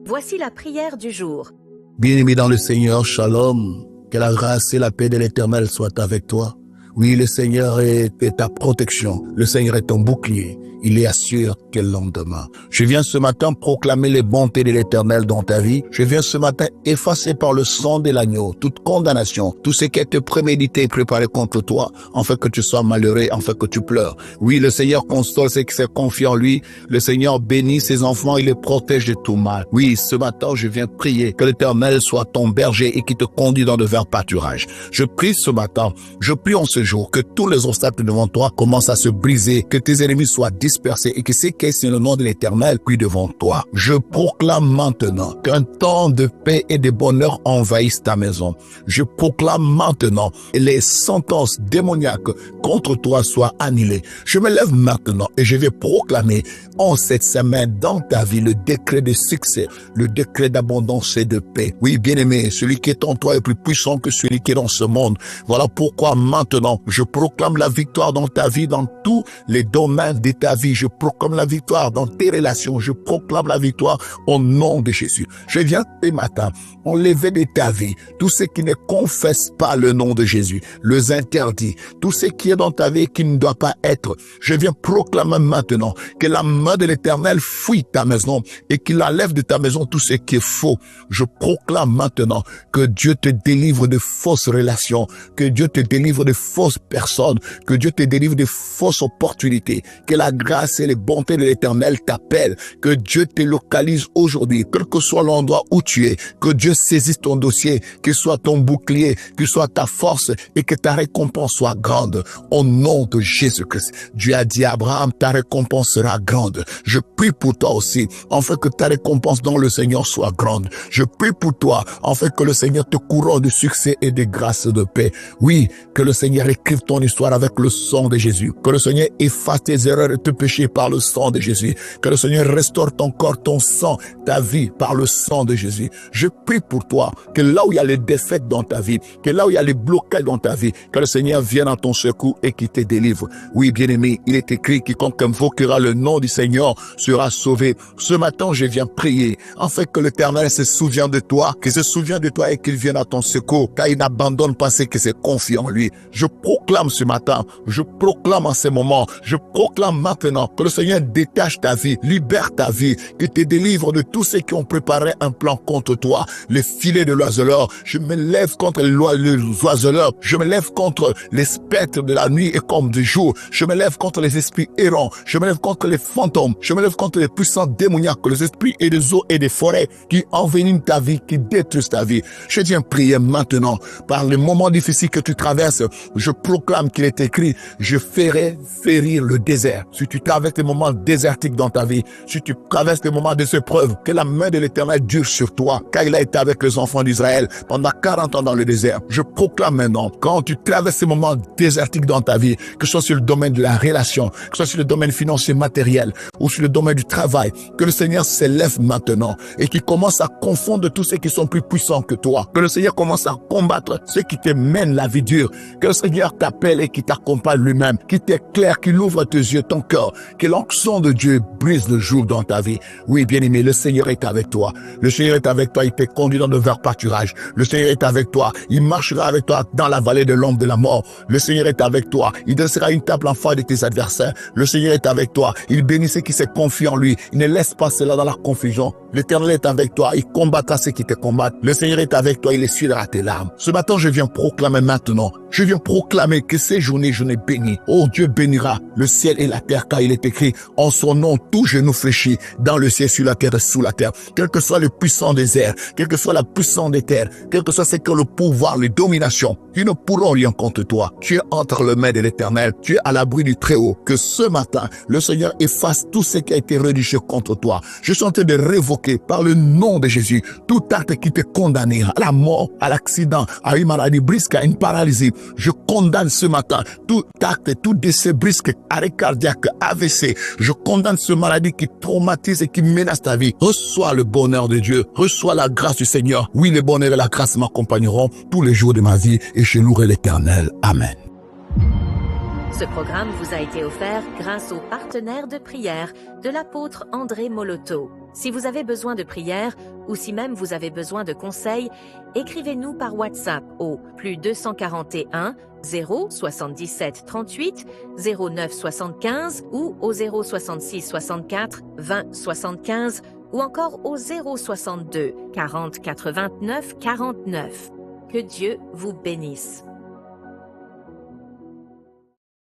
Voici la prière du jour. Bien-aimé dans le Seigneur, shalom, que la grâce et la paix de l'Éternel soient avec toi. Oui, le Seigneur est ta protection, le Seigneur est ton bouclier, il est assure quel lendemain. Je viens ce matin proclamer les bontés de l'Éternel dans ta vie. Je viens ce matin effacer par le sang de l'agneau toute condamnation, tout ce qui a été prémédité et préparé contre toi, afin que tu sois malheureux, afin que tu pleures. Oui, le Seigneur console ceux qui se confient en lui. Le Seigneur bénit ses enfants, il les protège de tout mal. Oui, ce matin, je viens prier que l'Éternel soit ton berger et qui te conduit dans de verts pâturages. Je prie ce matin, je prie en ce jour que tous les obstacles devant toi commencent à se briser, que tes ennemis soient dispersés et que c'est qu'est le nom de l'Éternel qui devant toi. Je proclame maintenant qu'un temps de paix et de bonheur envahisse ta maison. Je proclame maintenant que les sentences démoniaques contre toi soient annulées. Je me lève maintenant et je vais proclamer en cette semaine dans ta vie le décret de succès, le décret d'abondance et de paix. Oui, bien-aimé, celui qui est en toi est plus puissant que celui qui est dans ce monde. Voilà pourquoi maintenant, je proclame la victoire dans ta vie, dans tous les domaines de ta vie. Je proclame la victoire dans tes relations. Je proclame la victoire au nom de Jésus. Je viens ce matin enlever de ta vie tout ce qui ne confesse pas le nom de Jésus, les interdits, tout ce qui est dans ta vie qui ne doit pas être. Je viens proclamer maintenant que la main de l'Éternel fuit ta maison et qu'il enlève de ta maison tout ce qui est faux. Je proclame maintenant que Dieu te délivre de fausses relations, que Dieu te délivre de fausses personnes, que Dieu te délivre de fausses opportunités, que la grâce et les bontés de l'Éternel t'appellent, que Dieu te localise aujourd'hui, quel que soit l'endroit où tu es, que Dieu saisisse ton dossier, qu'il soit ton bouclier, qu'il soit ta force et que ta récompense soit grande. Au nom de Jésus-Christ, Dieu a dit à Abraham, ta récompense sera grande. Je prie pour toi aussi, afin que ta récompense dans le Seigneur soit grande. Je prie pour toi, afin que le Seigneur te couronne de succès et de grâce et de paix. Oui, que le Seigneur écrive ton histoire avec le sang de Jésus. Que le Seigneur efface tes erreurs et tes péchés par le sang de Jésus. Que le Seigneur restaure ton corps, ton sang, ta vie par le sang de Jésus. Je prie pour toi que là où il y a les défaites dans ta vie, que là où il y a les blocages dans ta vie, que le Seigneur vienne à ton secours et qu'il te délivre. Oui, bien-aimé, il est écrit, quiconque invoquera le nom du Seigneur sera sauvé. Ce matin, je viens prier, afin que l'Éternel se souvienne de toi, qu'il se souvienne de toi et qu'il vienne à ton secours, car il n'abandonne pas ceux qui se confient en lui. Je proclame ce matin, je proclame en ce moment, je proclame maintenant que le Seigneur détache ta vie, libère ta vie, qu'il te délivre de tous ceux qui ont préparé un plan contre toi, les filets de l'oiseleur. Je me lève contre les oiseleurs, je me lève contre les spectres de la nuit et comme du jour, je me lève contre les esprits errants, je me lève contre les fantômes, je me lève contre les puissants démoniaques, les esprits et des eaux et des forêts qui enveniment ta vie, qui détruisent ta vie. Je viens prier maintenant, par les moments difficiles que tu traverses, je proclame qu'il est écrit, je ferai férir le désert. Si tu traverses des moments désertiques dans ta vie, si tu traverses des moments de épreuve, que la main de l'Éternel dure sur toi, car il a été avec les enfants d'Israël pendant 40 ans dans le désert. Je proclame maintenant, quand tu traverses ces moments désertiques dans ta vie, que ce soit sur le domaine de la relation, que ce soit sur le domaine financier matériel, ou sur le domaine du travail, que le Seigneur s'élève maintenant et qu'il commence à confondre tous ceux qui sont plus puissants que toi, que le Seigneur commence à combattre ceux qui te mènent la vie dure, que le Seigneur t'appelle et qui t'accompagne lui-même, qui t'éclaire, qui ouvre tes yeux, ton cœur, que l'onction de Dieu brise le jour dans ta vie. Oui, bien-aimé, le Seigneur est avec toi. Le Seigneur est avec toi, il te conduit dans de verts pâturages. Le Seigneur est avec toi, il marchera avec toi dans la vallée de l'ombre de la mort. Le Seigneur est avec toi, il dressera une table en face de tes adversaires. Le Seigneur est avec toi, il bénit ceux qui se confient en lui. Il ne laisse pas cela dans la confusion. L'Éternel est avec toi, il combattra ceux qui te combattent. Le Seigneur est avec toi, il essuiera tes larmes. Ce matin, je viens proclamer maintenant, je viens proclamer que ces journées bénies. Oh, Dieu bénira le ciel et la terre, car il est écrit, en son nom, tout genou fléchit, dans le ciel, sur la terre et sous la terre. Quel que soit le puissant des airs, quel que soit la puissance des terres, quel que soit ce que le pouvoir, les dominations, ils ne pourront rien contre toi. Tu es entre les mains de l'Éternel, tu es à l'abri du Très-Haut. Que ce matin, le Seigneur efface tout ce qui a été rédigé contre toi. Je suis en train de révoquer par le nom de Jésus tout acte qui te condamnera à la mort, à l'accident, à une maladie brisque, à une paralysie. Je condamne ce matin tout acte, tout décès brisque, arrêt cardiaque, AVC. Je condamne ce maladie qui traumatise et qui menace ta vie. Reçois le bonheur de Dieu, reçois la grâce du Seigneur. Oui, le bonheur et la grâce m'accompagneront tous les jours de ma vie et je louerai l'Éternel. Amen. Ce programme vous a été offert grâce aux partenaires de prière de l'apôtre André Moloto. Si vous avez besoin de prière ou si même vous avez besoin de conseils, écrivez-nous par WhatsApp au +241 0 77 38 09 75 ou au 066 64 20 75 ou encore au 062 40 89 49. Que Dieu vous bénisse.